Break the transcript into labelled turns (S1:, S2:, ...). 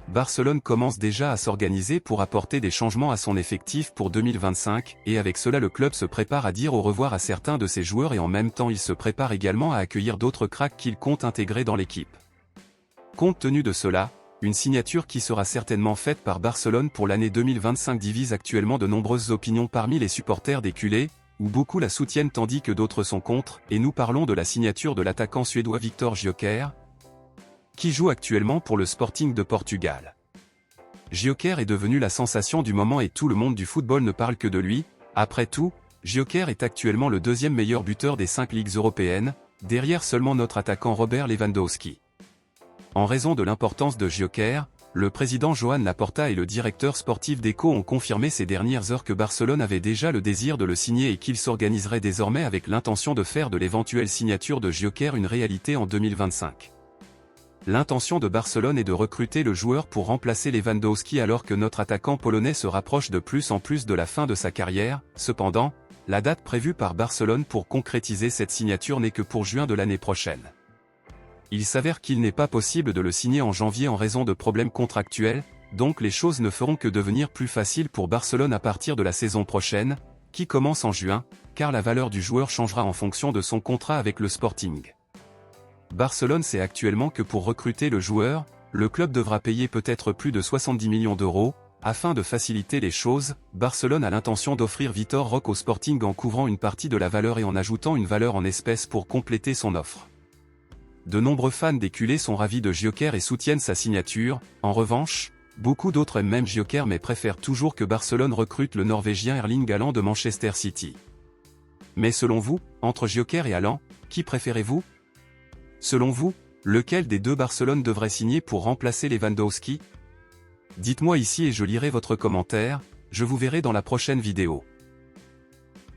S1: Barcelone commence déjà à s'organiser pour apporter des changements à son effectif pour 2025, et avec cela le club se prépare à dire au revoir à certains de ses joueurs et en même temps il se prépare également à accueillir d'autres cracks qu'il compte intégrer dans l'équipe. Compte tenu de cela, une signature qui sera certainement faite par Barcelone pour l'année 2025 divise actuellement de nombreuses opinions parmi les supporters des culés, où beaucoup la soutiennent tandis que d'autres sont contre, et nous parlons de la signature de l'attaquant suédois Viktor Gyökeres, qui joue actuellement pour le Sporting de Portugal. Gyökeres est devenu la sensation du moment et tout le monde du football ne parle que de lui. Après tout, Gyökeres est actuellement le deuxième meilleur buteur des 5 ligues européennes, derrière seulement notre attaquant Robert Lewandowski. En raison de l'importance de Gyökeres, le président Joan Laporta et le directeur sportif d'Eco ont confirmé ces dernières heures que Barcelone avait déjà le désir de le signer et qu'il s'organiserait désormais avec l'intention de faire de l'éventuelle signature de Gyökeres une réalité en 2025. L'intention de Barcelone est de recruter le joueur pour remplacer Lewandowski alors que notre attaquant polonais se rapproche de plus en plus de la fin de sa carrière. Cependant, la date prévue par Barcelone pour concrétiser cette signature n'est que pour juin de l'année prochaine. Il s'avère qu'il n'est pas possible de le signer en janvier en raison de problèmes contractuels, donc les choses ne feront que devenir plus faciles pour Barcelone à partir de la saison prochaine, qui commence en juin, car la valeur du joueur changera en fonction de son contrat avec le Sporting. Barcelone sait actuellement que pour recruter le joueur, le club devra payer peut-être plus de 70 millions d'euros. Afin de faciliter les choses, Barcelone a l'intention d'offrir Vitor Roque au Sporting en couvrant une partie de la valeur et en ajoutant une valeur en espèces pour compléter son offre. De nombreux fans des culés sont ravis de Gyökeres et soutiennent sa signature. En revanche, beaucoup d'autres aiment même Gyökeres mais préfèrent toujours que Barcelone recrute le Norvégien Erling Haaland de Manchester City. Mais selon vous, entre Gyökeres et Haaland, qui préférez-vous ? Selon vous, lequel des deux Barcelone devrait signer pour remplacer Lewandowski ? Dites-moi ici et je lirai votre commentaire, je vous verrai dans la prochaine vidéo.